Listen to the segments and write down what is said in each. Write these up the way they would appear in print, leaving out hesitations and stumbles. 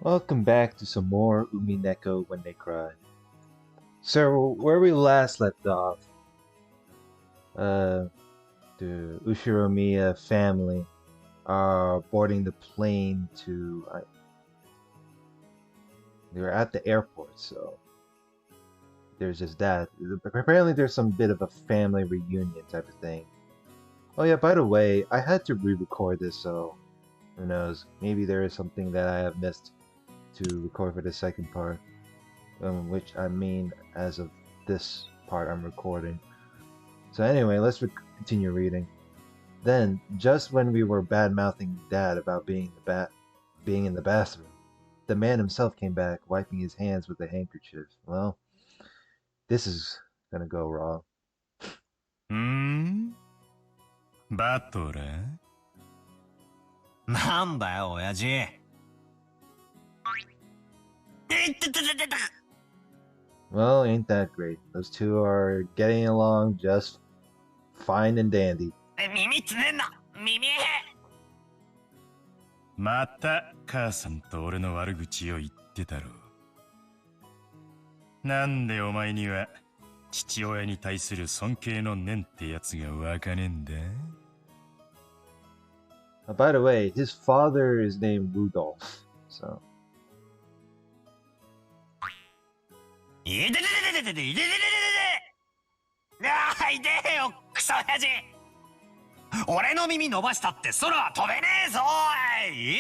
Welcome back to some more Umineko When They Cry. So, where we last left off, uh, the Ushiromiya family are boarding the plane to. They were at the airport, so there's just that. Apparently, there's some bit of a family reunion type of thing. Oh yeah, by the way, I had to re-record this, so who knows? Maybe there is something that I have missed to record for the second part. Which I mean, as of this part I'm recording. So anyway, let's continue reading. Then, just when we were bad-mouthing Dad about being in the bathroom, the man himself came back, wiping his hands with a handkerchief. Well, this is gonna go wrong. バトルなんだよ、親父。Well, ain't that great. Those two are getting along just fine and dandy. 耳つねんな、耳。また母さんと俺の悪口を言ってたろう。なんでお前には父親に対する尊敬の念ってやつがわかねえんだ。By the way, his father is named Rudolph, so. いでででででででででででああ、いでよ、クソ親父。俺の耳伸ばしたって空は飛べねえぞーい。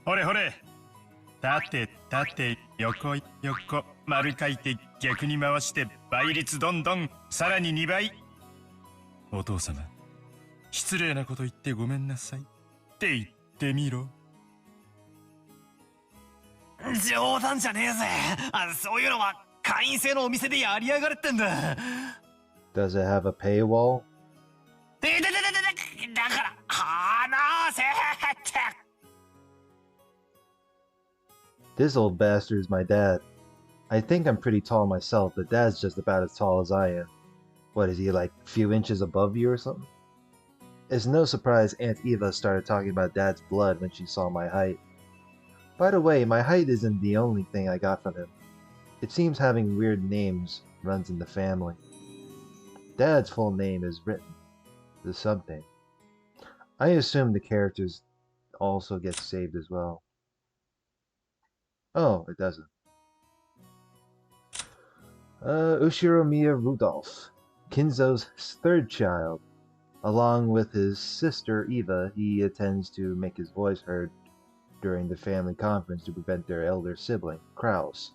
ほれほれ、縦縦横横丸書いて逆に回して倍率どんどんさらに2倍。お父様、失礼なこと言ってごめんなさいって言ってみろ。冗談じゃねえぜ。そういうのは会員制のお店でやりやがるってんだ。Does it have a paywall? だから話せって。This old bastard is my dad. I think I'm pretty tall myself, but Dad's just about as tall as I am. What, is he like a few inches above you or something? It's no surprise Aunt Eva started talking about Dad's blood when she saw my height. By the way, my height isn't the only thing I got from him. It seems having weird names runs in the family. Dad's full name is written, the sub-name. I assume the characters also get saved as well. Oh, it doesn't. Ushiromiya Rudolph, Kinzo's third child. Along with his sister Eva, he intends to make his voice heard during the family conference to prevent their elder sibling, Kraus,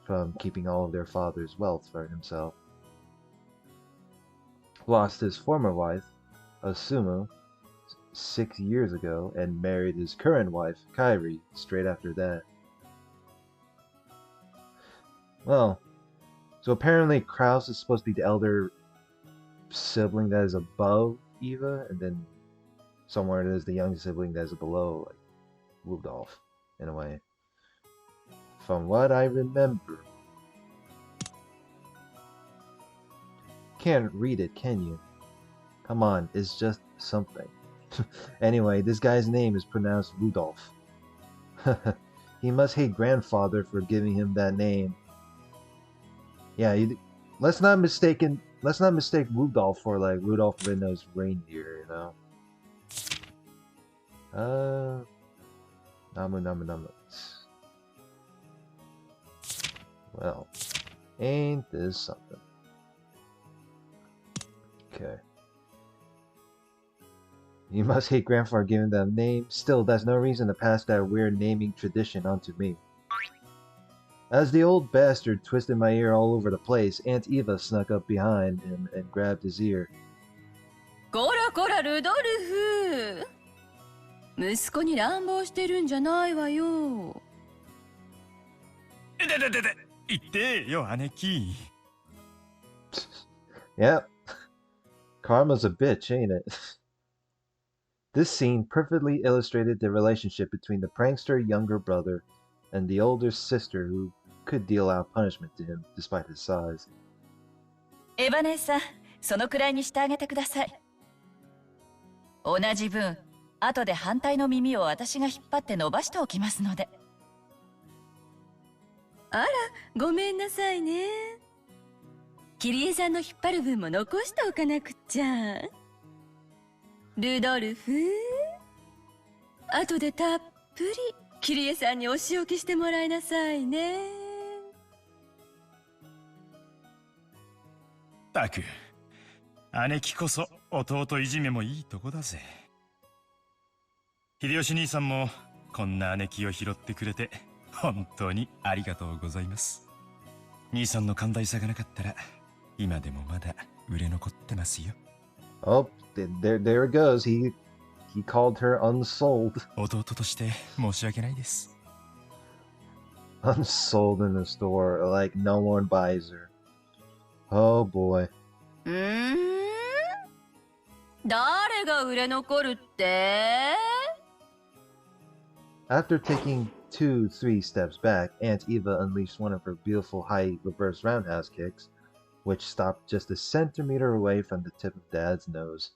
from keeping all of their father's wealth for himself. Lost his former wife, Asumu, 6 years ago, and married his current wife, Kairi, straight after that. Well, so apparently Kraus is supposed to be the elder sibling that is above Eva, and then somewhere there's the younger sibling that is below, like Rudolph, in a way. From what I remember. Can't read it, can you? Come on, it's just something. Anyway, this guy's name is pronounced Rudolph. He must hate grandfather for giving him that name. Yeah, let's not mistake Rudolph for like Rudolph the Red-Nosed Reindeer, you know? Namu. Well, ain't this something? Okay. You must hate grandfather giving them names. Still, that's no reason to pass that weird naming tradition onto me. As the old bastard twisted my ear all over the place, Aunt Eva snuck up behind him and grabbed his ear. こらこらルドルフ。息子に乱暴してるんじゃないわよ。言ってよ、姉貴。Yep. Karma's a bitch, ain't it? This scene perfectly illustrated the relationship between the prankster younger brother and the older sister who could deal out punishment to him despite his size. エヴァ姉さん、そのくらいにしてあげてください。同じ分、後で反対の耳を私が引っ張って伸ばしておきますので。あら、ごめんなさいね。キリエさんの引っ張る分も残しておかなくっちゃ。ルドルフ、後でたっぷりキリエさんにお仕置きしてもらいなさいね。たく、姉貴こそ弟いじめもいいとこだぜ。秀吉兄さんもこんな姉貴を拾ってくれて本当にありがとうございます。兄さんの寛大さがなかったら今でもまだ売れ残ってますよ。Oh, there it goes. He called her unsold. 弟として申し訳ないです。Unsold in the store, like no one buys her. Oh boy. 誰が売れ残るって？ After taking 2-3 steps back, Aunt Eva unleashed one of her beautiful high reverse roundhouse kicks, which stopped just a centimeter away from the tip of Dad's nose.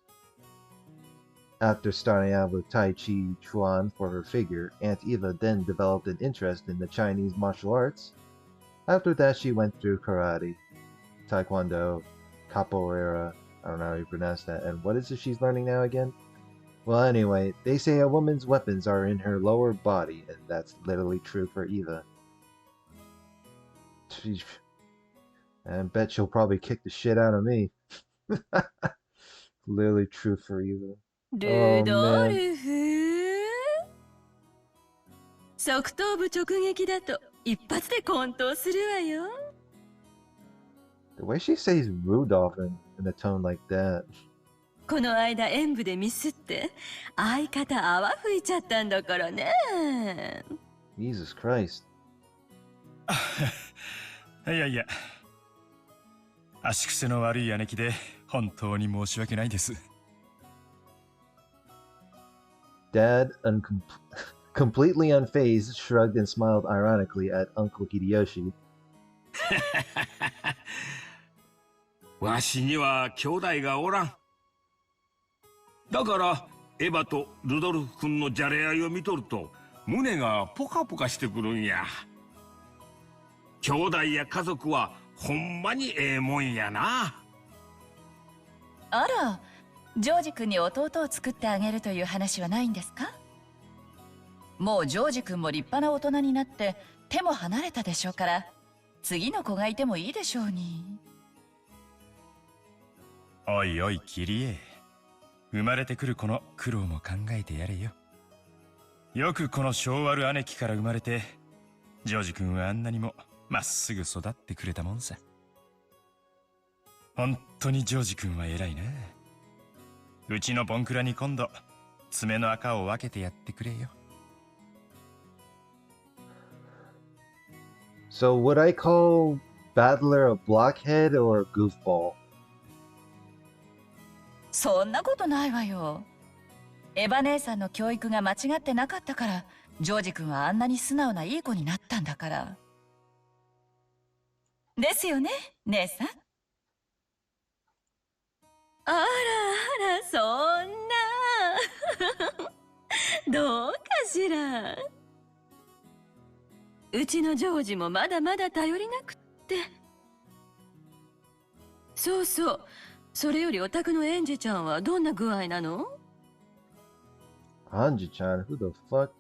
After starting out with Tai Chi Chuan for her figure, Aunt Eva then developed an interest in the Chinese martial arts. After that, she went through karate, taekwondo, capoeira, I don't know how you pronounce that, and what is it she's learning now again? Well, anyway, they say a woman's weapons are in her lower body, and that's literally true for Eva. I bet she'll probably kick the shit out of me. Literally true for Eva. ルドルフ、側頭部直撃だと一発で混沌するわよ。The way she says Rudolph in a tone like that. この間演舞でミスって相方泡吹いちゃったんだからね。Jesus Christ. いやいや、足癖の悪い姉貴で本当に申し訳ないです。Dad, completely unfazed, shrugged and smiled ironically at Uncle Hideyoshi. わしには兄弟がおらん。だからエヴァとルドルフ君のじゃれ合いを見とると胸がポカポカしてくるんや。兄弟や家族はほんまにええもんやな。あら、ジョージ君に弟を作ってあげるという話はないんですか？もうジョージ君も立派な大人になって手も離れたでしょうから、次の子がいてもいいでしょうに。おいおいキリエ、生まれてくる子の苦労も考えてやれよ。よくこの性悪姉貴から生まれて、ジョージ君はあんなにもまっすぐ育ってくれたもんさ。本当にジョージ君は偉いな。うちのボンクラに今度爪の赤を分けてやってくれよ。So would I call Battler a blockhead or a goofball? そんなことないわよ。エヴァ姉さんの教育が間違ってなかったから、ジョージ君はあんなに素直ないい子になったんだから。ですよね、姉さん。あらあら、そんな。どうかしら。うちのジョージもまだまだ頼りなくって。そうそう。それよりお宅のエンジェちゃんはどんな具合なの？ Anji-chan, who the fuck?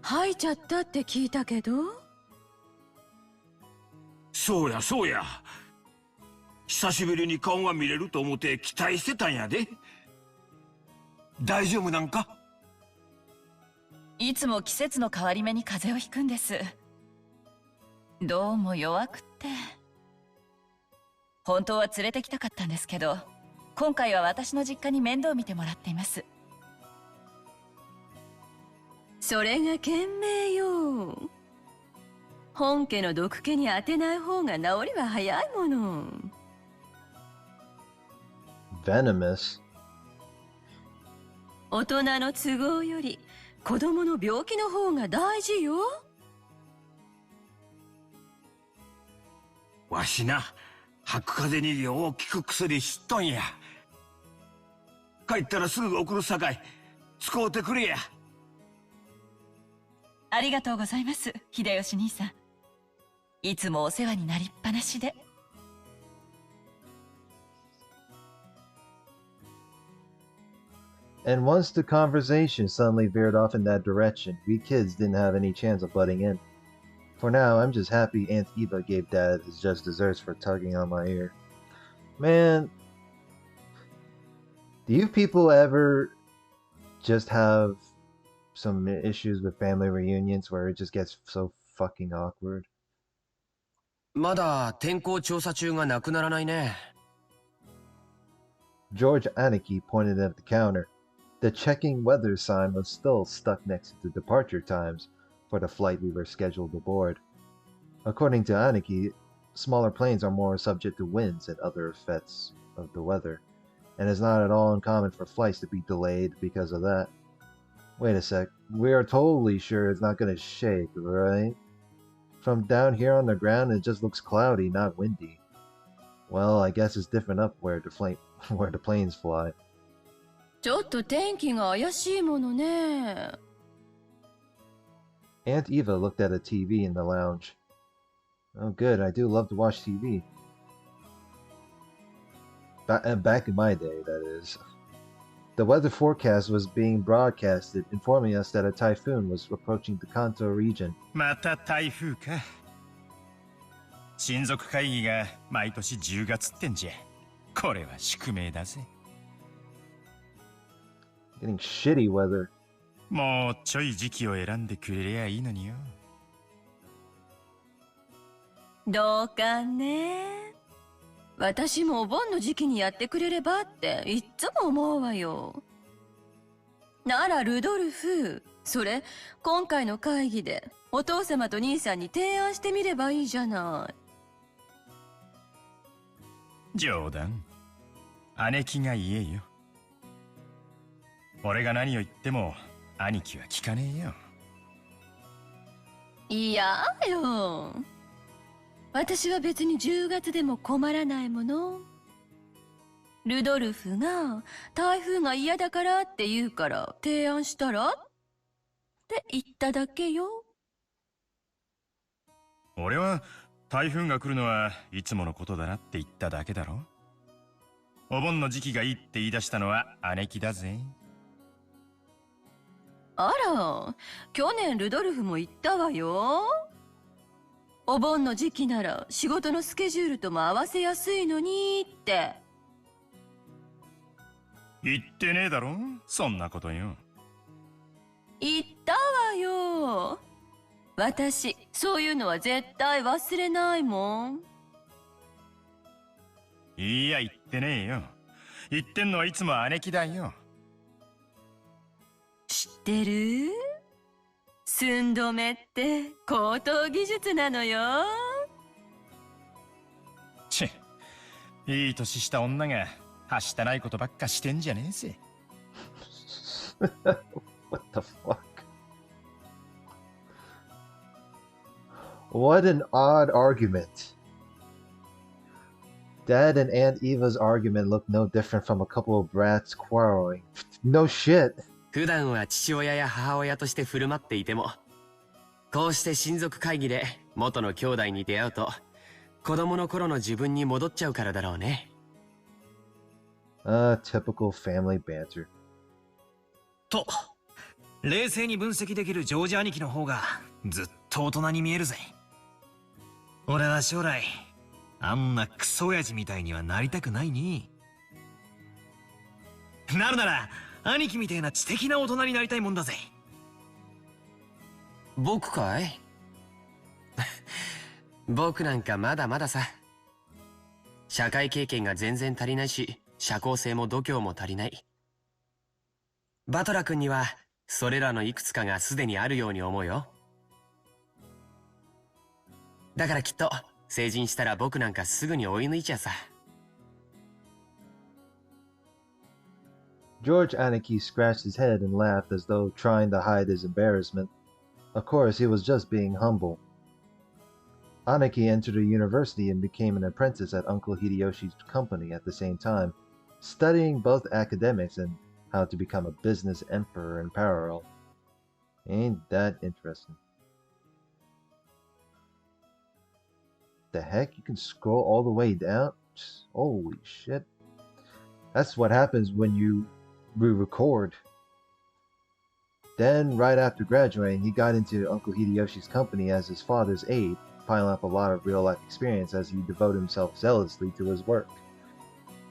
吐いちゃったって聞いたけど。そうやそうや。久しぶりに顔が見れると思って期待してたんやで。大丈夫なんか？いつも季節の変わり目に風邪をひくんです。どうも弱くって。本当は連れてきたかったんですけど、今回は私の実家に面倒見てもらっています。それが賢明よ。本家の毒気に当てない方が治りは早いもの。Venomous? 大人の都合より子供の病気の方が大事よ。わしな、吐く風によう効く薬知っとんや。帰ったらすぐ送るさかい、使うてくれや。ありがとうございます、秀吉兄さん。いつもお世話になりっぱなしで。And once the conversation suddenly veered off in that direction, we kids didn't have any chance of butting in. For now, I'm just happy Aunt Eva gave Dad his just desserts for tugging on my ear. Man, do you people ever just have some issues with family reunions where it just gets so fucking awkward? まだ天候調査中がなくならないね。George Aniki pointed at the counter. The checking weather sign was still stuck next to the departure times for the flight we were scheduled aboard. According to Aniki, smaller planes are more subject to winds and other effects of the weather, and it's not at all uncommon for flights to be delayed because of that. Wait a sec, we are totally sure it's not gonna shake, right? From down here on the ground, it just looks cloudy, not windy. Well, I guess it's different up where the planes fly. ちょっと天気が怪しいものね。Aunt Eva looked at a TV in the lounge. Oh, good. I do love to watch TV. Back in my day, that is. The weather forecast was being broadcasted, informing us that a typhoon was approaching the Kanto region. また台風か。親族会議が毎年10月ってんじゃ。これは宿命だぜ。Getting shitty weather. もうちょい時期を選んでくれりゃいいのによ。どうかね。私もお盆の時期にやってくれればっていっつも思うわよ。ならルドルフ、それ今回の会議でお父様と兄さんに提案してみればいいじゃない。冗談。姉貴が言えよ。俺が何を言っても兄貴は聞かねえよ。いやよ。私は別に10月でも困らないもの。ルドルフが台風が嫌だからって言うから提案したらって言っただけよ。俺は台風が来るのはいつものことだなって言っただけだろ。お盆の時期がいいって言い出したのは姉貴だぜ。あら、去年ルドルフも言ったわよ。お盆の時期なら仕事のスケジュールとも合わせやすいのにって。言ってねえだろ、そんなことよ。言ったわよ。私、そういうのは絶対忘れないもん。いや、言ってねえよ。言ってんのはいつも姉貴だよ。知ってる？寸止めって高等技術なのよ。ちぇ、いい年した女がはしたないことばっかしてんじゃねえぜ。What the fuck? What an odd argument. Dad and Aunt Eva's argument looked no different from a couple of brats quarreling. No shit. 普段は父親や母親として振る舞っていても、こうして親族会議で元の兄弟に出会うと、子供の頃の自分に戻っちゃうからだろうね。Typical family banter. と、冷静に分析できるジョージ兄貴の方がずっと大人に見えるぜ。俺は将来、あんなクソ親父みたいにはなりたくないに。なるなら、兄貴みたいな知的な大人になりたいもんだぜ。僕かい？僕なんかまだまださ。社会経験が全然足りないし、社交性も度胸も足りない。バトラ君にはそれらのいくつかがすでにあるように思うよ。だからきっと成人したら僕なんかすぐに追い抜いちゃうさ。George Aniki scratched his head and laughed as though trying to hide his embarrassment. Of course, he was just being humble. Aniki entered a university and became an apprentice at Uncle Hideyoshi's company at the same time, studying both academics and how to become a business emperor in parallel. Ain't that interesting? The heck? You can scroll all the way down? Holy shit. That's what happens when you re-record. Then, right after graduating, he got into Uncle Hideyoshi's company as his father's aide, piling up a lot of real-life experience as he devoted himself zealously to his work.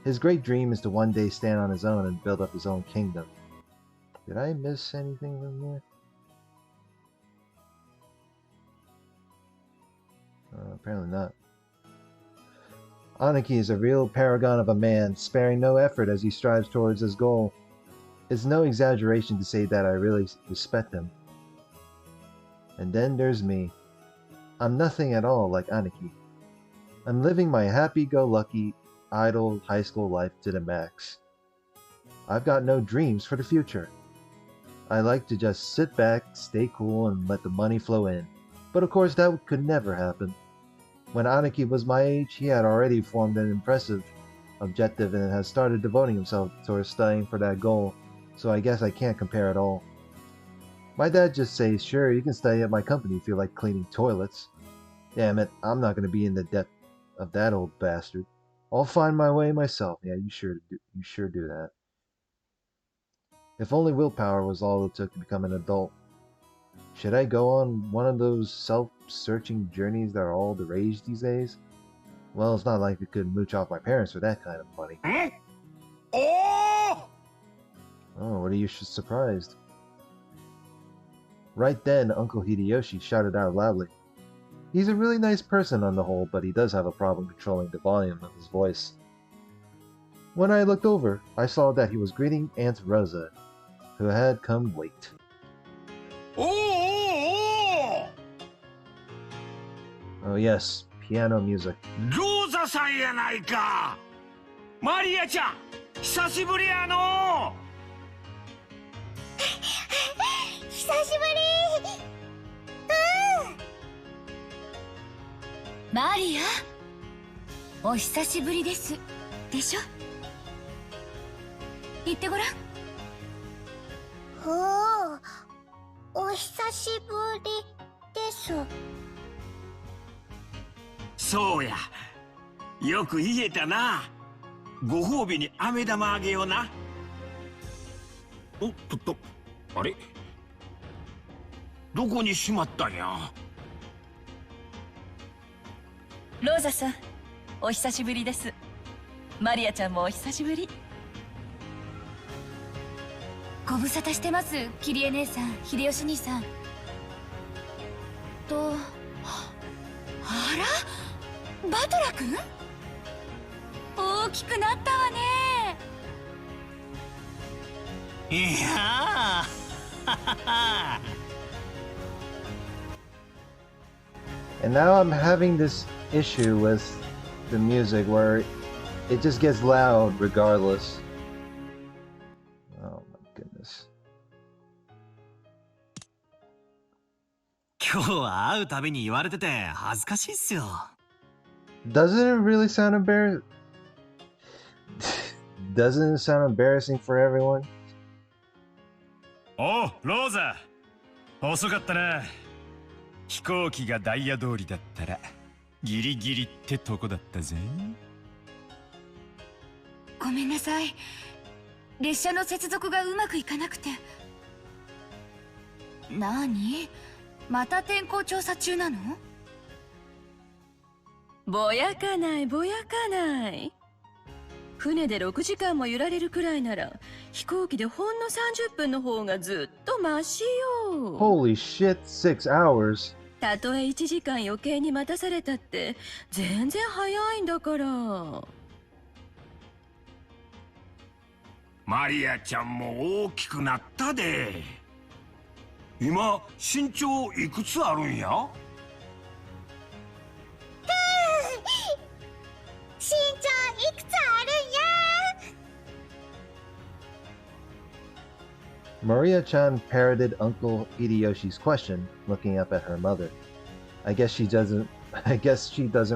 His great dream is to one day stand on his own and build up his own kingdom. Did I miss anything from here? Apparently not. Aniki is a real paragon of a man, sparing no effort as he strives towards his goal. It's no exaggeration to say that I really respect him. And then there's me. I'm nothing at all like Aniki. I'm living my happy-go-lucky, idle high school life to the max. I've got no dreams for the future. I like to just sit back, stay cool, and let the money flow in. But of course that could never happen. When Aniki was my age, he had already formed an impressive objective and has started devoting himself towards studying for that goal, so I guess I can't compare at all. My dad just says, sure, you can study at my company if you like cleaning toilets. Damn it, I'm not going to be in the debt of that old bastard. I'll find my way myself. Yeah, you sure do that. If only willpower was all it took to become an adult. Should I go on one of those self-searching journeys that are all the rage these days? Well, it's not like we could mooch off my parents for that kind of money. Oh! Oh, what are you surprised? Right then, Uncle Hideyoshi shouted out loudly. He's a really nice person on the whole, but he does have a problem controlling the volume of his voice. When I looked over, I saw that he was greeting Aunt Rosa, who had come late. Oh! Oh yes, piano music. ローザさんやないか。マリアちゃん、久しぶりやの。久しぶり。マリア、お久しぶりですでしょ。言ってごらん。お久しぶりです。そうや。よく言えたな。ご褒美に飴玉あげような。おっと、あれ？どこにしまったんや。ローザさん、お久しぶりです。マリアちゃんもお久しぶり。ご無沙汰してます、キリエ姉さん、秀吉兄さん。あら、バトラ君？大きくなったわね。いやーAnd now I'm having this issue with the music where it just gets loud regardless. Oh my goodness. 今日は会うたびに言われてて恥ずかしいっすよ。Doesn't it really sound embarrassing? Doesn't it sound embarrassing for everyone? おう、ローザ。遅かったな。飛行機がダイヤ通りだったらギリギリってとこだったぜ。ごめんなさい。列車の接続がうまくいかなくて。なに？また天候調査中なの？ぼやかないぼやかない。船で6時間も揺られるくらいなら飛行機でほんの30分の方がずっとマシよ。Holy shit, 6 hours. たとえ1時間余計に待たされたって全然早いんだから。マリアちゃんも大きくなったで。今身長いくつあるんや？身長いくつあるんや。 Maria-chan parroted Uncle Hideyoshi's question, looking up at her mother. I guess she doesn't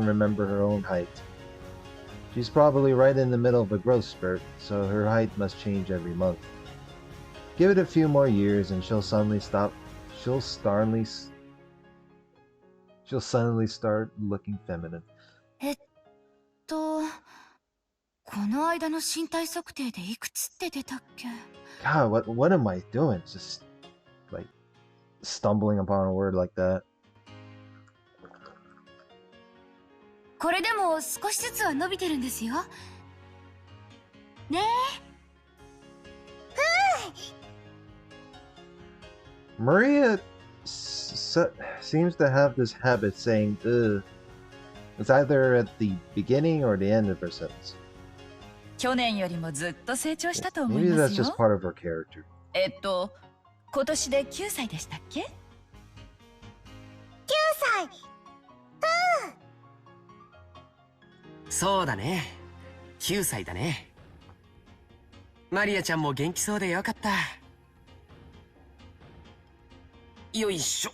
remember her own height. She's probably right in the middle of a growth spurt, so her height must change every month. Give it a few more years and she'll suddenly stop. She'll suddenly. She'll suddenly start looking feminine. この間の身体測定でいくつって出たっけ？ God, what am I doing? Just like stumbling upon a word like that. これでも少しずつは伸びてるんですよ。ねえ。Maria seems to have this habit saying "ugh." It's either at the beginning or the end of her sentence. 去年よりもずっと成長したと思い Maybe ま that's すよ。 just part of her character. 今年で9歳でしたっけ？ 9歳。そうだね。9歳だね。マリアちゃんも元気そうでよかった。よいしょ。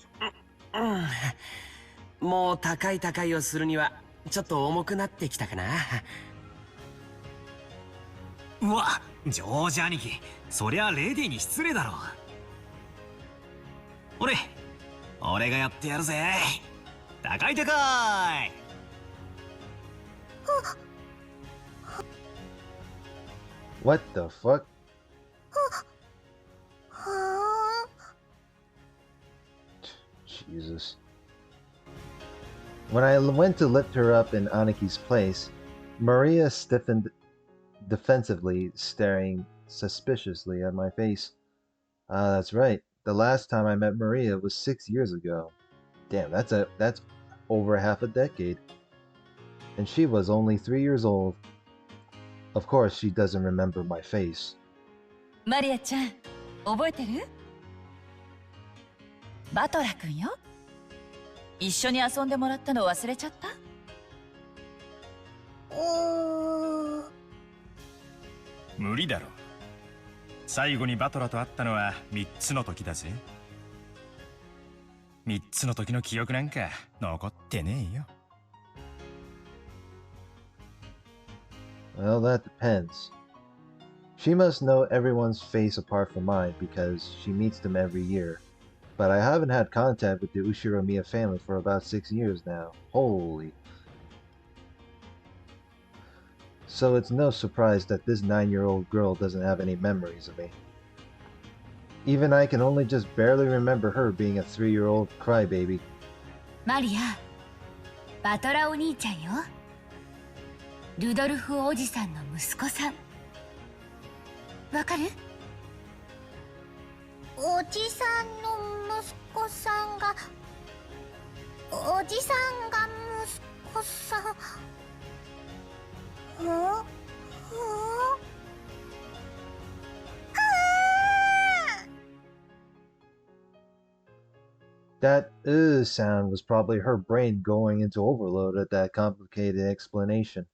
もう高い高いをするにはちょっと重くなってきたかな。うわ、ジョージ兄貴、そりゃレディーに失礼だろ。俺がやってやるぜ。高い高い。What the fuck? Jesus. When I went to lift her up in Aniki's place, Maria stiffened defensively, staring suspiciously at my face. Ah, that's right. The last time I met Maria was 6 years ago. Damn, that's over half a decade. And she was only 3 years old. Of course, she doesn't remember my face. マリアちゃん、覚えてる？バトラ君よ。一緒に遊んでもらったの忘れちゃった？無理だろ。最後にバトラと会ったのは3つの時だぜ。3つの時の記憶なんか残ってねえよ。Well, that depends. She must know everyone's face apart from mine because she meets them every year. But I haven't had contact with the Ushiromiya family for about 6 years now. Holy. So it's no surprise that this 9-year-old girl doesn't have any memories of me. Even I can only just barely remember her being a 3-year-old crybaby. マリア、バトラお兄ちゃんよ。ルドルフおじさんの息子さん。わかる？おじさんの息子さんが、おじさんが息子さん。That sound was probably her brain going into overload at that complicated explanation.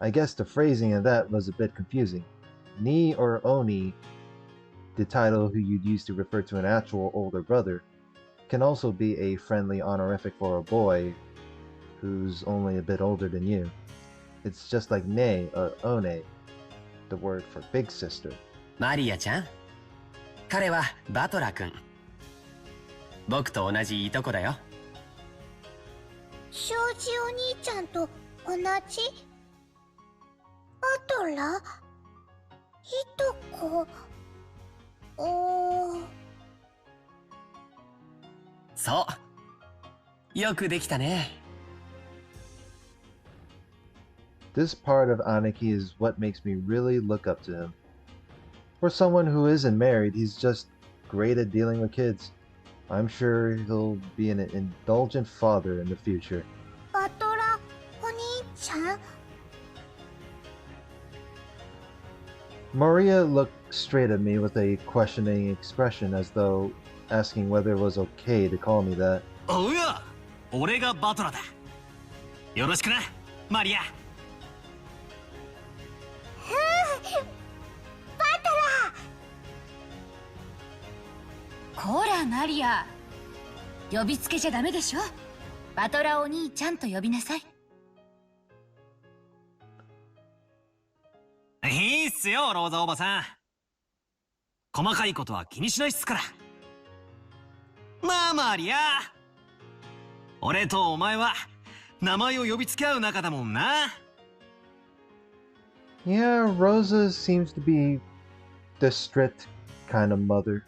I guess the phrasing of that was a bit confusing. Ni or Oni, the title who you'd use to refer to an actual older brother, can also be a friendly honorific for a boy who's only a bit older than you. It's just like Ne or One, the word for big sister. マリアちゃん、彼はバトラ君。僕と同じいとこだよ。庄司お兄ちゃんと同じ？バトラ？いとこ？そう。よくできたね。This part of Aniki is what makes me really look up to him. For someone who isn't married, he's just great at dealing with kids. I'm sure he'll be an indulgent father in the future. バトラお兄ちゃん？ Maria looked straight at me with a questioning expression as though asking whether it was okay to call me that. おうよ、俺がバトラだ。よろしくな、マリア。こらマリア、呼びつけちゃダメでしょ。バトラお兄ちゃんと呼びなさい。いいっすよ、ローザおばさん。細かいことは気にしないっすから。なあマリア、俺とお前は名前を呼びつけ合う仲だもんな。Yeah, Rosa seems to be the strict kind of mother.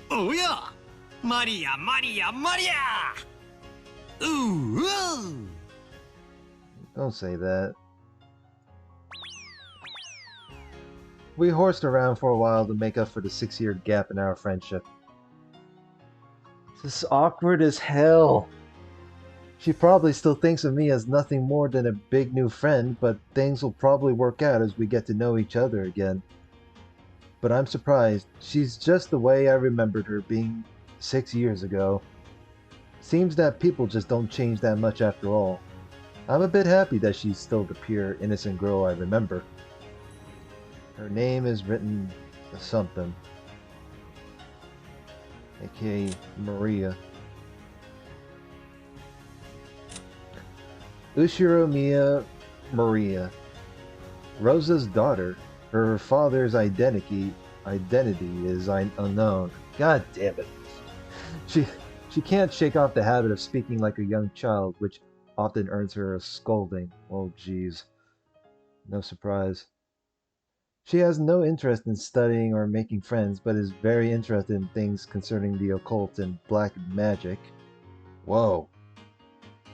おや、マリアマリアマリア。Don't say that. We horsed around for a while to make up for the 6-year gap in our friendship. This is awkward as hell. She probably still thinks of me as nothing more than a big new friend, but things will probably work out as we get to know each other again. But I'm surprised. She's just the way I remembered her being 6 years ago. Seems that people just don't change that much after all. I'm a bit happy that she's still the pure, innocent girl I remember. Her name is written something. aka Maria. Ushiromiya Maria. Rosa's daughter. Her father's identity is unknown. God damn it. She can't shake off the habit of speaking like a young child, which often earns her a scolding. Oh geez. No surprise. She has no interest in studying or making friends, but is very interested in things concerning the occult and black magic. Whoa.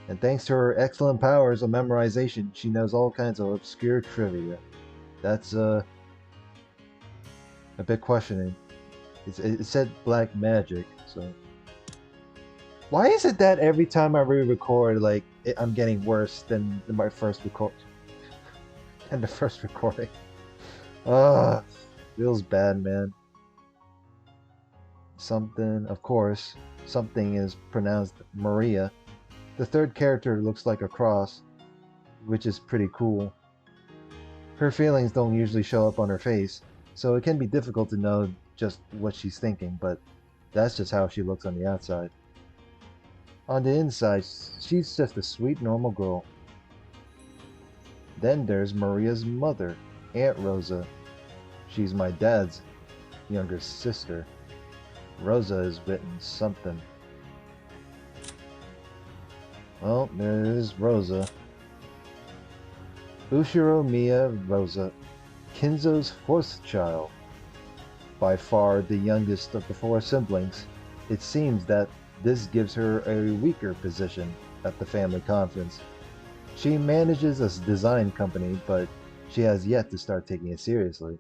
And thanks to her excellent powers of memorization, she knows all kinds of obscure trivia. That's, a bit questioning. It said black magic, so... Why is it that every time I re-record, like, I'm getting worse than my first record... than the first recording? Ugh, feels bad, man. Something, of course, something is pronounced Maria. The third character looks like a cross, which is pretty cool. Her feelings don't usually show up on her face, so it can be difficult to know just what she's thinking, but that's just how she looks on the outside. On the inside, she's just a sweet, normal girl. Then there's Maria's mother, Aunt Rosa. She's my dad's younger sister. Rosa has written something. Well, there is Rosa. Ushiromiya Rosa, Kinzo's fourth child. By far the youngest of the four siblings, it seems that this gives her a weaker position at the family conference. She manages a design company, but she has yet to start taking it seriously,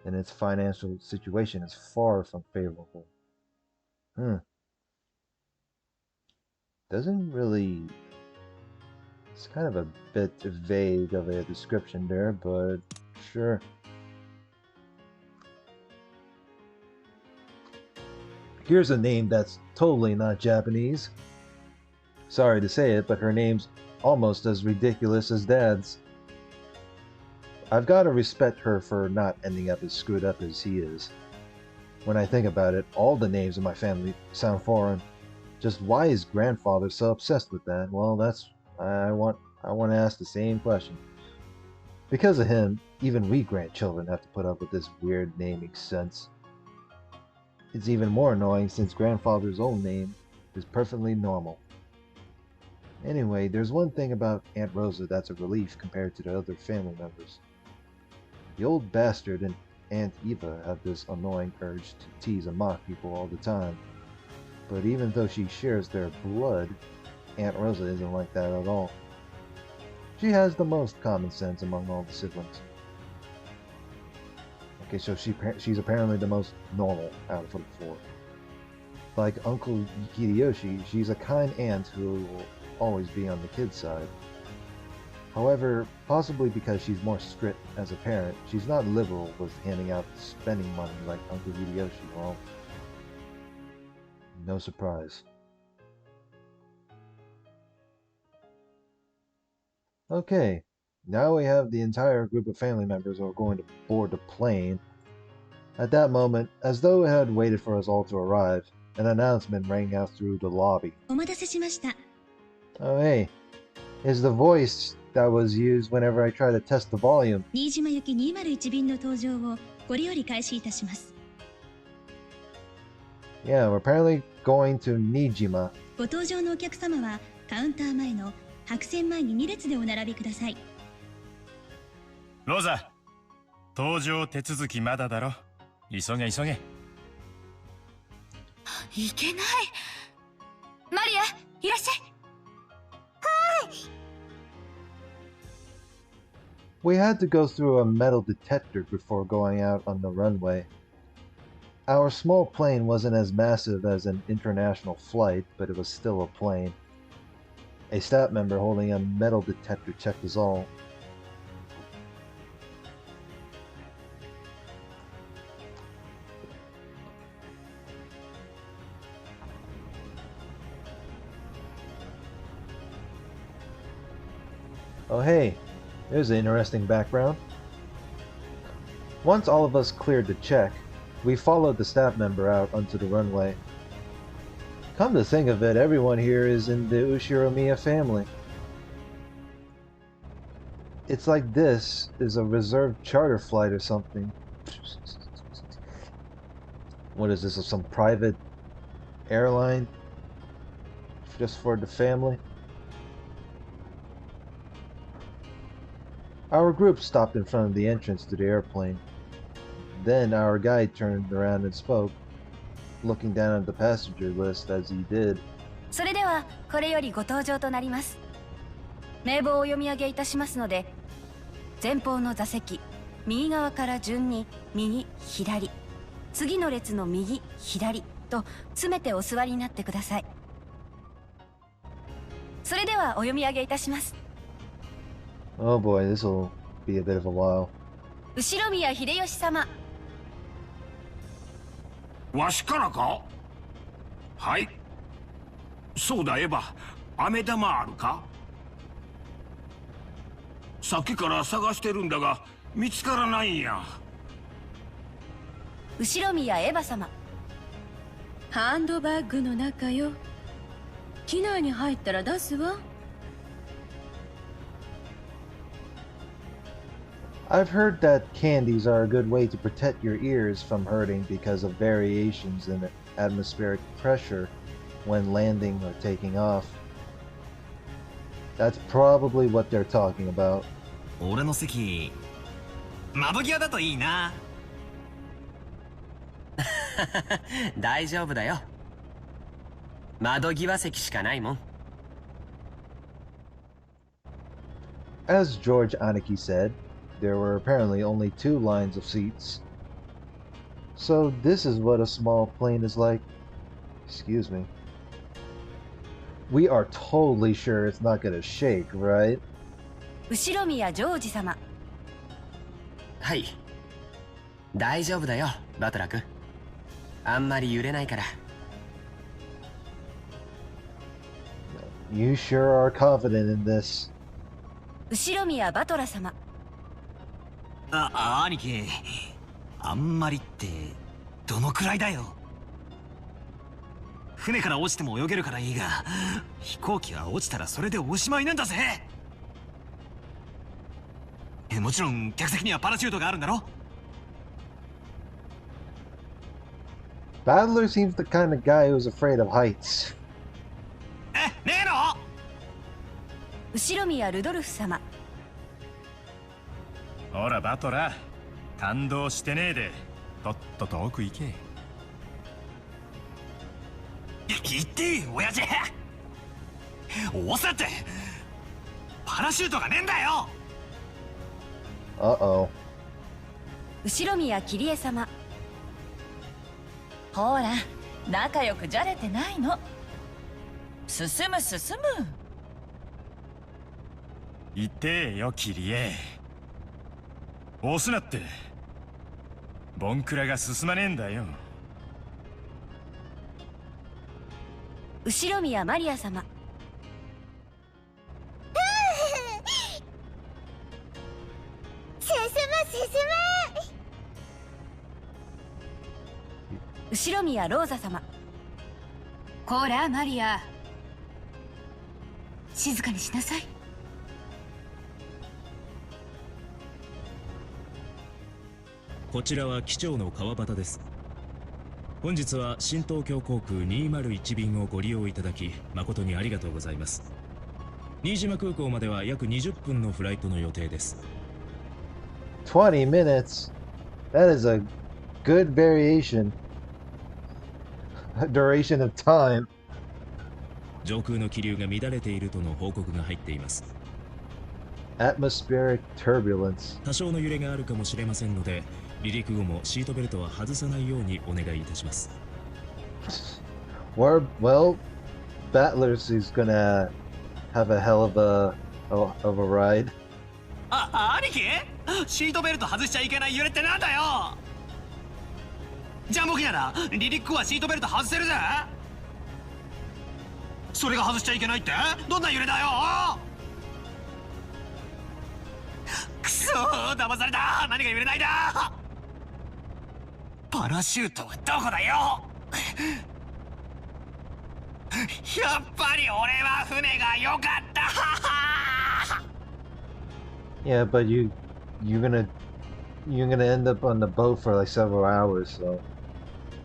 and its financial situation is far from favorable. Doesn't really... It's kind of a bit vague of a description there, but sure. Here's a name that's totally not Japanese. Sorry to say it, but her name's almost as ridiculous as Dad's. I've got to respect her for not ending up as screwed up as he is. When I think about it, all the names in my family sound foreign. Just why is grandfather so obsessed with that? Well, that's... I want to ask the same question. Because of him, even we grandchildren have to put up with this weird naming sense. It's even more annoying since grandfather's own name is perfectly normal. Anyway, there's one thing about Aunt Rosa that's a relief compared to the other family members. The old bastard and Aunt Eva have this annoying urge to tease and mock people all the time. But even though she shares their blood, Aunt Rosa isn't like that at all. She has the most common sense among all the siblings. Okay, so she's apparently the most normal out of the four. Like Uncle Hideyoshi, she's a kind aunt who will always be on the kid's side. However, possibly because she's more strict as a parent, she's not liberal with handing out spending money like Uncle Hideyoshi. Well, no surprise. Okay, now we have the entire group of family members who are going to board the plane. At that moment, as though it had waited for us all to arrive, an announcement rang out through the lobby. Oh hey, is the voice that was used whenever I try to test the volume. 新島行き201便の搭乗をこれより開始いたします。 Yeah, we're apparently going to Niijima. ご搭乗のお客様はカウンター前の白線前に2列でお並びください。ロザ、搭乗手続きまだだろ。急げ急げ。いけない。マリア、いらっしゃい。 We had to go through a metal detector before going out on the runway. Our small plane wasn't as massive as an international flight, but it was still a plane. A staff member holding a metal detector checked us all. Oh hey, there's an interesting background. Once all of us cleared the check, we followed the staff member out onto the runway. Come to think of it, everyone here is in the Ushiromiya family. It's like this is a reserved charter flight or something. What is this, some private airline just for the family? Our group stopped in front of the entrance to the airplane. Then our guide turned around and spoke, looking down at the passenger list as he did. それではこれよりご搭乗となります。名簿を読み上げいたしますので、前方の座席、右側から順に右、左、次の列の右、左と詰めてお座りになってください。それではお読み上げいたします。 Oh boy, this will be a bit of a while. 後宮秀吉様。 わしからか？はい。そうだ、エヴァ。飴玉あるか？さっきから探してるんだが見つからないんや。後宮エヴァ様。ハンドバッグの中よ。機内に入ったら出すわ。 I've heard that candies are a good way to protect your ears from hurting because of variations in atmospheric pressure when landing or taking off. That's probably what they're talking about. 俺の席、窓際だといいな。大丈夫だよ。窓際席しかないもん。 As George Aniki said, there were apparently only 2 lines of seats. So this is what a small plane is like. Excuse me. We are totally sure it's not gonna shake, right? 後宮ジョージ様。はい。大丈夫だよ、バトラ君。あんまり揺れないから。You sure are confident in this. 後宮バトラ様。 兄貴、あんまりってどのくらいだよ。船から落ちても泳げるからいいが、飛行機は落ちたらそれでおしまいなんだぜ。もちろん客席にはパラシュートがあるんだろ。 Battler seems the kind of guy who's afraid of heights. ねえの？後宮ルドルフ様。 ほらバトラー、感動してねえでとっとと奥行け。言って親父。おさってパラシュートがねえんだよ。 Uh-oh. 後宮桐江様。 ほら、仲良くじゃれてないの。進む進む。言ってよキリエ。押すなって。ボンクラが進まねえんだよ。後宮マリア様。進む進む。後宮ローザ様。こらマリア。静かにしなさい。こちらは機長の川端です。本日は新東京航空201便をご利用いただき誠にありがとうございます。新島空港までは約20分のフライトの予定です。20 minutes? That is a good variation. Duration of time. 上空の気流が乱れているとの報告が入っています。Atmospheric turbulence. 多少の揺れがあるかもしれませんので、離陸後もシートベルトは外さないようにお願いいたします。Well, Battlers is gonna have a hell of a ride. 兄貴、シートベルト外しちゃいけない揺れってなんだよ。ジャンボ機なら離陸後はシートベルト外せるぜ。それが外しちゃいけないってどんな揺れだよ。くそー、騙された。何が揺れないだ。パラシュートはどこだよ。やっぱり俺は船が良かった。Yeah, but you're gonna end up on the boat for like several hours, so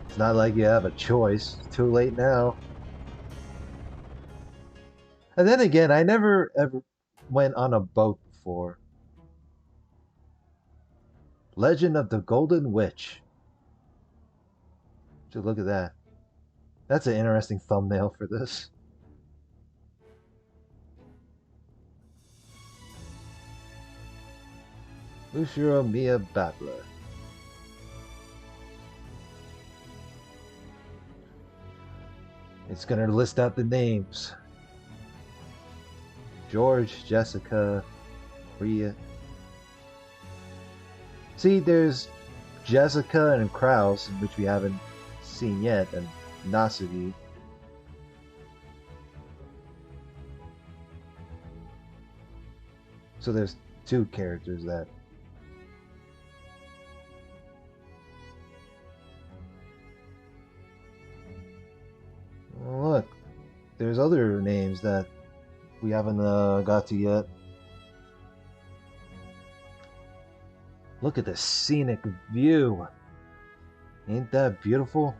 it's not like you have a choice. It's too late now. And then again, I never ever went on a boat before. Legend of the Golden Witch. Just look at that. That's an interesting thumbnail for this. Ushiromiya Battler. It's gonna list out the names. George, Jessica, Rhea. See, there's Jessica and Kraus, which we haven't seen yet, and Nasugi. So there's two characters that... Look, there's other names that we haven't got to yet. Look at the scenic view. Ain't that beautiful?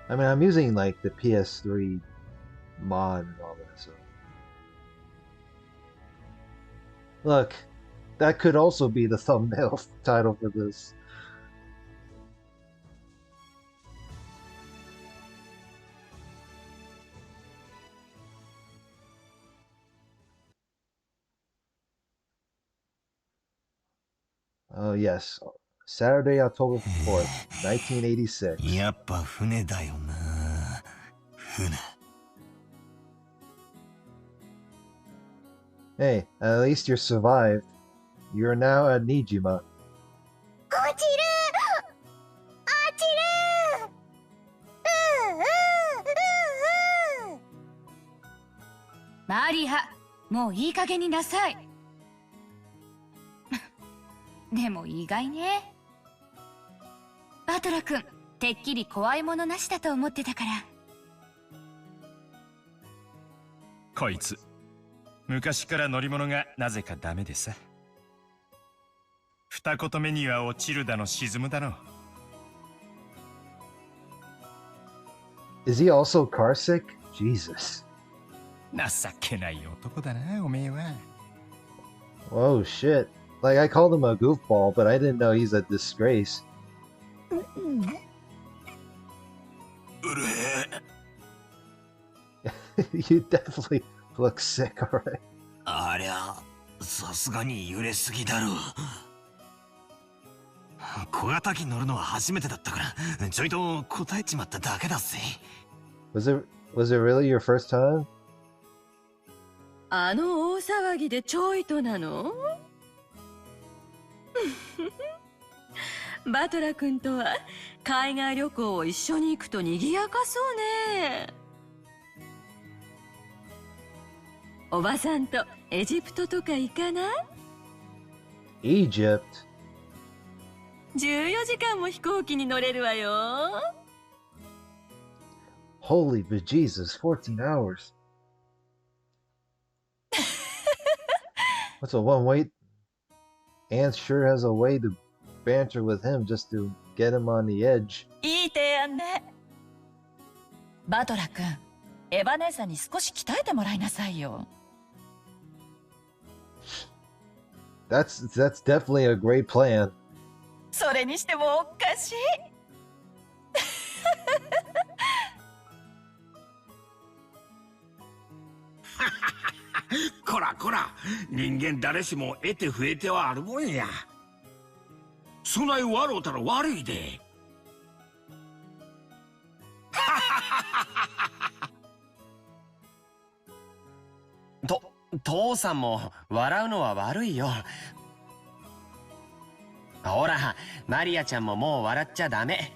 I mean, I'm using like the PS3 mod and all that, so. Look, that could also be the thumbnail title for this. Oh yes, Saturday, October 4th, 1986. やっぱ船だよな。船。Hey, at least you survived. You're now at Niijima. マリア、もういい加減になさい。でも意外ね。バトラ君、てっきり怖いものなしだと思ってたから。こいつ昔から乗り物がなぜかダメでさ。二言目には落ちるだの沈むだの。Is he also car sick? Jesus. 情けない男だな、おめえは。Oh shit. Like, I called him a goofball, but I didn't know he's a disgrace. You definitely look sick, alright. ありゃ、さすがに揺れすぎだろう。小型機乗るのは初めてだったから、ちょいと答えちまっただけだぜ。Was it really your first time? あの大騒ぎでちょいとなの？バトラ君とは海外旅行を一緒に行くと賑やかそうね。おばさんとエジプトとか行かない？ Egypt? 14時間も飛行機に乗れるわよ。Holy bejesus, 14 hours. What's a one way? Ant sure has a way to banter with him just to get him on the edge. いい提案ね。バトラ君、エヴァ姉さんに少し鍛えてもらいなさいよ。That's definitely a great plan. それにしてもおかしい。こらこら、人間誰しも得て増えてはあるもんや。そない笑うたら悪いで。父さんも笑うのは悪いよ。ほら、マリアちゃんももう笑っちゃダメ。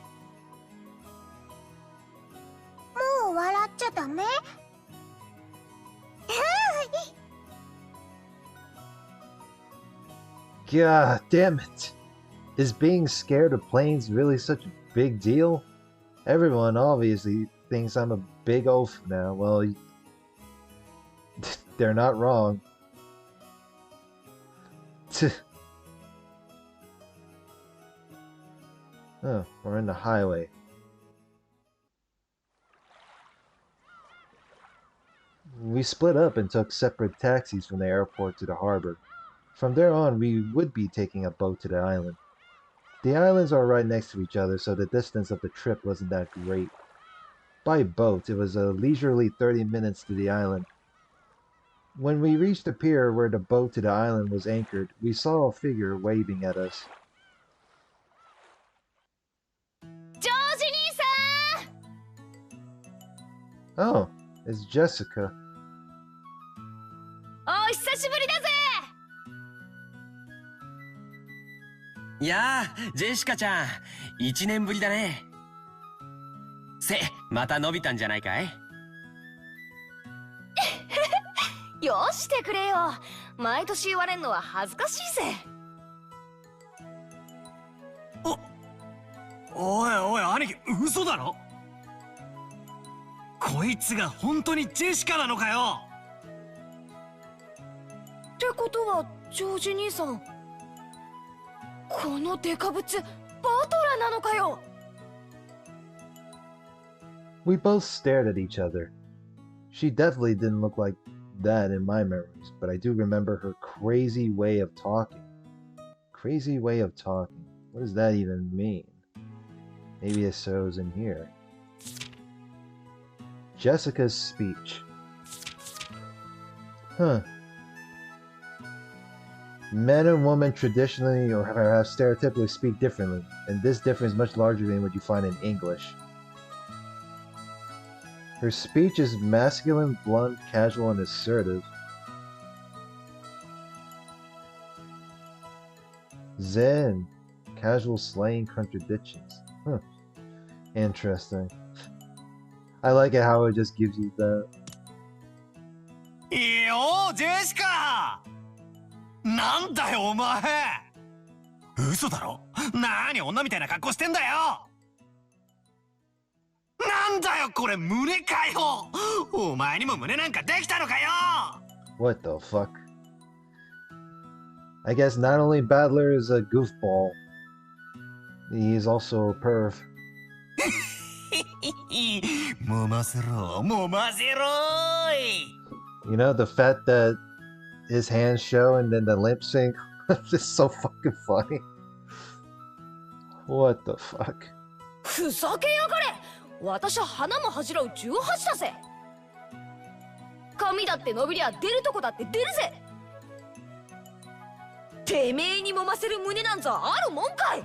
もう笑っちゃダメGod damn it. Is being scared of planes really such a big deal? Everyone obviously thinks I'm a big oaf now. Well, they're not wrong. Oh, we're in the highway. We split up and took separate taxis from the airport to the harbor. From there on, we would be taking a boat to the island. The islands are right next to each other, so the distance of the trip wasn't that great. By boat, it was a leisurely 30 minutes to the island. When we reached the pier where the boat to the island was anchored, we saw a figure waving at us. ジョージ兄さん Oh, it's Jessica. お久しぶりだぜやあ、ジェシカちゃん、1年ぶりだね。また伸びたんじゃないかい？よしてくれよ。毎年言われんのは恥ずかしいぜ。おいおい兄貴、嘘だろ？こいつが本当にジェシカなのかよ？ってことはジョージ兄さん、このデカブツバトラなのかよ。We both stared at each other. She definitely didn't look like that in my memories, but I do remember her crazy way of talking. Crazy way of talking. What does that even mean? Maybe it shows in here. Jessica's speech. Huh. Men and women traditionally or have stereotypically speak differently, and this difference is much larger than what you find in English. Her speech is masculine, blunt, casual, and assertive. Zen. Casual slaying contradictions. Huh. Interesting. I like it how it just gives you that. いいよジェシカ、なんだよお前、嘘だろ？なに女みたいな格好してんだよ。なんだよこれ、胸かよ。お前にも胸なんかできたのかよ。 What the fuck? I guess not only Battler is a goofball, he's also a perv. もませろ、もませろい。 You know, the fact that his hands show and then the lip sync is so fucking funny. What the fuck? ふざけやがれ。私は花も恥じらう18だぜ。髪だって伸びりゃ出るとこだって出るぜ。てめえに揉ませる胸なんざあるもんかい。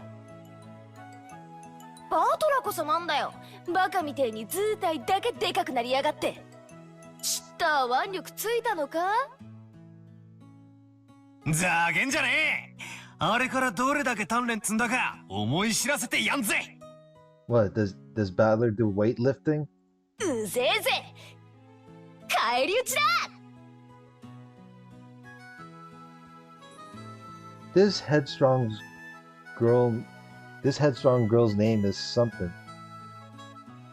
バトラこそなんだよ。バカみてえに図体だけでかくなりやがって。知った腕力ついたのか？ざけんじゃねえ。あれからどれだけ鍛錬積んだか思い知らせてやんぜ。 What, does Battler do weightlifting? うぜえぜ。返り討ちだ。 This headstrong girl's name is something.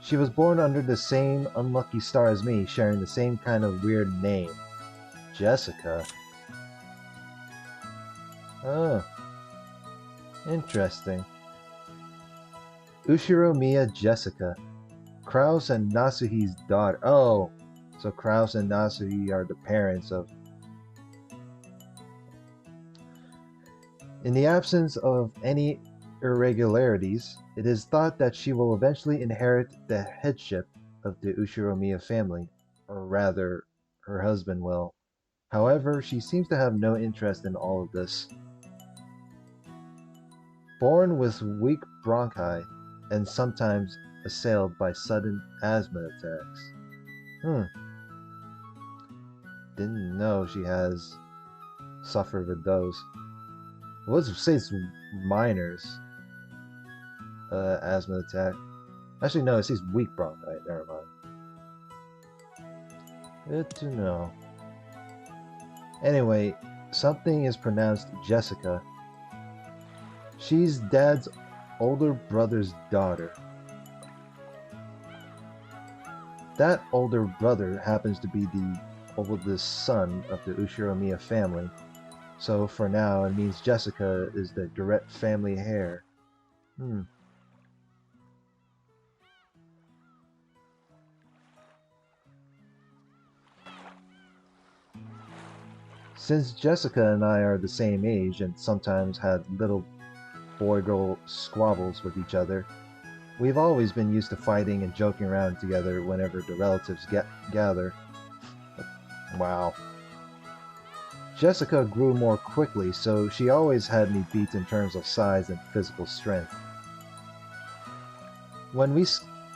She was born under the same unlucky star as me, sharing the same kind of weird name. Jessica. Oh. Interesting. Ushiromiya Jessica. Kraus and Nasuhi's daughter. Oh, so Kraus and Nasuhi are the parents of... In the absence of any irregularities, it is thought that she will eventually inherit the headship of the Ushiromiya family, or rather, her husband will. However, she seems to have no interest in all of this. Born with weak bronchi and sometimes assailed by sudden asthma attacks. Didn't know she has suffered with those. Let's say it's minors. Asthma attack. Actually, no, it says weak bronchi. Never mind. Good to know. Anyway, something is pronounced Jessica. She's Dad's older brother's daughter. That older brother happens to be the oldest son of the Ushiromiya family, so for now it means Jessica is the direct family heir. Since Jessica and I are the same age and sometimes had little boy-girl squabbles with each other, we've always been used to fighting and joking around together whenever the relatives gather. Wow. Jessica grew more quickly, so she always had me beat in terms of size and physical strength. When we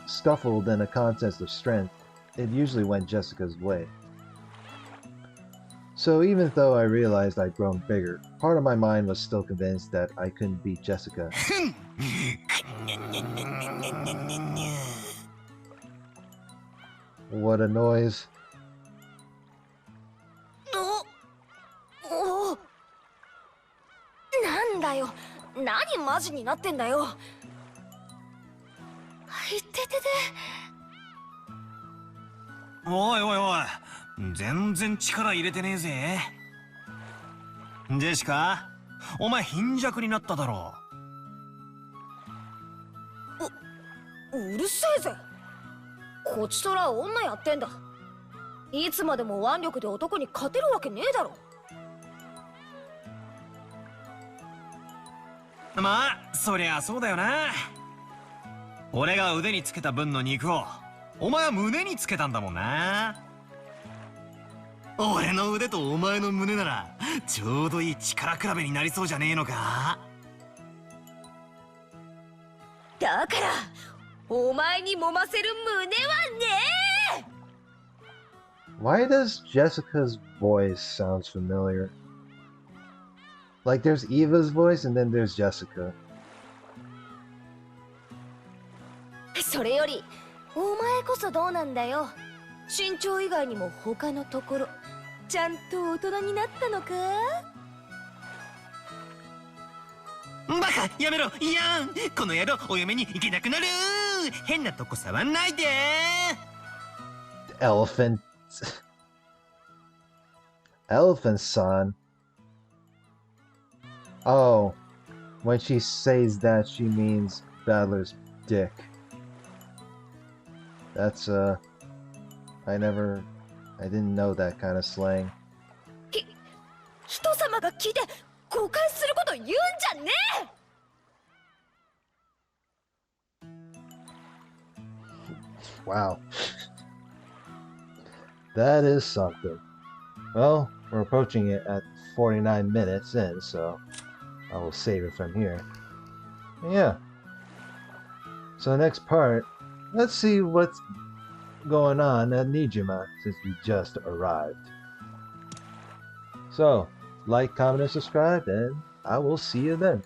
scuffled in a contest of strength, it usually went Jessica's way. So even though I realized I'd grown bigger, part of my mind was still convinced that I couldn't beat Jessica. What a noise. Oh, なんだよ、何マジになってんだよ。いててて。おいおいおい、全然力入れてねえぜ。ジェシカ、お前貧弱になっただろ。うるせえぜ。こっちとら女やってんだ。いつまでも腕力で男に勝てるわけねえだろ。まあそりゃそうだよな。俺が腕につけた分の肉をお前は胸につけたんだもんな。俺の腕とお前の胸ならちょうどいい力比べになりそうじゃねえのか。だからお前に揉ませる胸はねえ。 Why does Jessica's voice sounds familiar? Like there's Eva's voice and then there's Jessica. それよりお前こそどうなんだよ。身長以外にも他のところちゃんと大人になったのか。バカやめろ。いやん、この野郎お嫁に行けなくなる。変なとこ触んないで。 Elephant son. Oh, when she says that she means Battler's dick. That's I didn't know that kind of slang. 人様が聞いて誤解すること言うんじゃねえ。 Wow. That is something. Well, we're approaching it at 49 minutes in, so I will save it from here. Yeah. So next part, let's see what's going on at Niijima since we just arrived. So, like, comment, and subscribe, and I will see you then.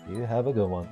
You have a good one.